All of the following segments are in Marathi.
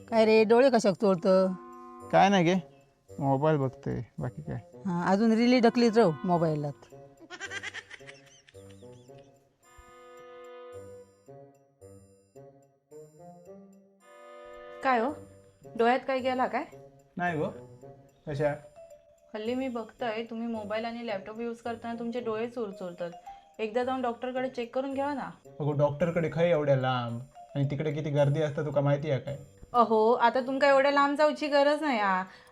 काय रे डोळे कशाक चोळतं? काय नाही गे, मोबाईल बघतोय, बाकी काय. हां अजून रिली ढकलीत राहू मोबाईलात. काय हो डोळ्यात काय गेला काय? नाही गो, कशा? हल्ली मी बघतोय तुम्ही मोबाईल आणि लॅपटॉप यूज करताना तुमचे डोळे चुरचुरतात. एकदा जाऊन डॉक्टरकडे चेक करून घ्या ना. अगो डॉक्टरकडे खय एवढ्या लांब, आणि तिकडे किती गर्दी असतं तुका माहिती आहे काय? अहो आता तुमका एवढ्या लांब जाऊची गरज नाही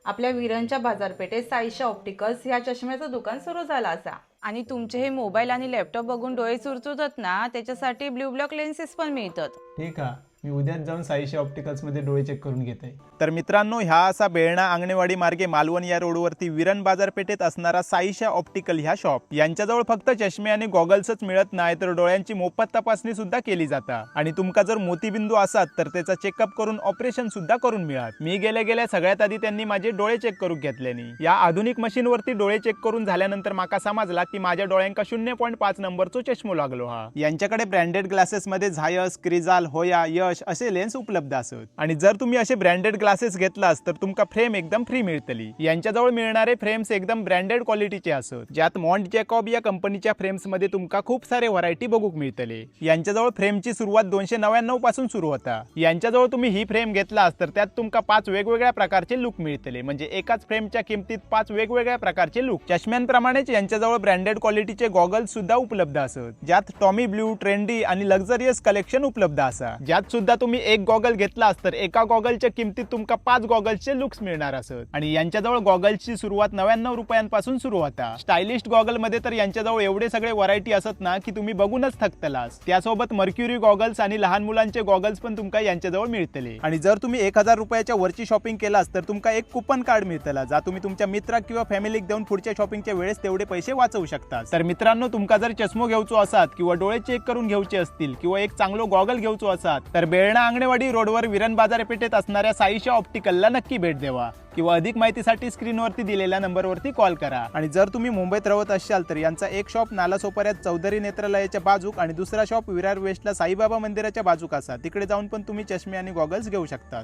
आपल्या विरांच्या बाजारपेठेत साईशा ऑप्टिकल्स ह्या चष्म्याचं दुकान सुरू झालं असा. आणि तुमचे हे मोबाईल आणि लॅपटॉप बघून डोळे चुरचुरतात ना, त्याच्यासाठी ब्ल्यू ब्लॉक लेन्सेस पण मिळतात. ठीक आहे, मी उद्याच जाऊन साईशा ऑप्टिकल्समध्ये डोळे चेक करून घेते. तर मित्रांनो, ह्या असा बेळणा अंगणेवाडी मार्गे मालवण या रोडवरती विरण बाजारपेठेत असणारा साईशा ऑप्टिकल ह्या शॉप यांच्याजवळ फक्त चष्मे आणि गॉगल्सच मिळत नाही, तर डोळ्यांची मोफत तपासणी सुद्धा केली जाता. आणि तुमका जर मोतीबिंदू असतात तर त्याचा चेकअप करून ऑपरेशन सुद्धा करून मिळत. मी गेल्या सगळ्यात आधी त्यांनी माझे डोळे चेक करून घेतल्यानी. या आधुनिक मशीनवरती डोळे चेक करून झाल्यानंतर माका समजला की माझ्या डोळ्यांका 0.5 नंबरचो चष्मो लागलो हा. यांच्याकडे ब्रँडेड ग्लासेस मध्ये झायस, क्रिजाल, होया, यश असे लेन्स उपलब्ध असत. आणि जर तुम्ही असे ब्रँडेड ग्लासेस घेतलास तर तुमका फ्रेम एकदम फ्री मिळतली. यांच्याजवळ मिळणारे फ्रेम्स एकदम ब्रँडेड क्वालिटीचे असत, ज्यात मॉन्ट जॅकॉब या कंपनीच्या फ्रेम्स मध्ये तुमका खूप सारे व्हरायटी बघूक मिळतले. यांच्याजवळ फ्रेमची सुरुवात 299 पासून सुरू होता. यांच्याजवळ तुम्ही ही फ्रेम घेतलास तर त्यात तुमका 5 वेगवेगळ्या प्रकारचे लुक मिळतले. म्हणजे एकाच फ्रेमच्या किमतीत 5 वेगवेगळ्या प्रकारचे लुक. चष्म्यांप्रमाणेच यांच्याजवळ ब्रँडेड क्वालिटीचे गॉगल्स सुद्धा उपलब्ध असत, ज्यात टॉमी ब्लू, ट्रेंडी आणि लक्झरियस कलेक्शन उपलब्ध असा. ज्यात सुद्धा तुम्ही एक गॉगल घेतलास तर एका गॉगलच्या किमतीत तुमका 5 गॉगल्सचे लुक्स मिळणार असत. आणि यांच्याजवळ गॉगल्सची सुरुवात 99 रुपयांपासून सुरू होता. स्टायलिश गॉगल मध्ये तर यांच्याजवळ एवढे सगळे व्हरायटी असत ना की तुम्ही बघूनच थकतलास. त्यासोबत मर्क्युरी गॉगल्स आणि लहान मुलांचे गॉगल्स पण तुमका यांच्याजवळ मिळतले. आणि जर तुम्ही 1000 रुपयाच्या वरची शॉपिंग केलास तर तुमका एक कुपन कार्ड मिळतला, जा तुम्ही तुमच्या मित्राक किंवा फॅमिलीक देऊन पुढच्या शॉपिंगच्या वेळेस तेवढे पैसे वाचवू शकता. तर मित्रांनो, तुमका जर चष्मो घेऊचो असात किंवा डोळे चेक करून घ्यायचे असतील किंवा एक चांगलो गॉगल घेऊचो असात तर बेळणा अंगणेवाडी रोडवर विरण बाजारपेठेत असणाऱ्या साईशा ऑप्टिकलला नक्की भेट द्यावा. किंवा अधिक माहितीसाठी स्क्रीनवरती दिलेल्या नंबरवरती कॉल करा. आणि जर तुम्ही मुंबईत राहत असाल तर यांचा एक शॉप नालासोपाऱ्यात चौधरी नेत्रालयाच्या बाजूक आणि दुसरा शॉप विरार वेस्टला साईबाबा मंदिराच्या बाजूक असा. तिकडे जाऊन पण तुम्ही चष्मे आणि गॉगल्स घेऊ शकता.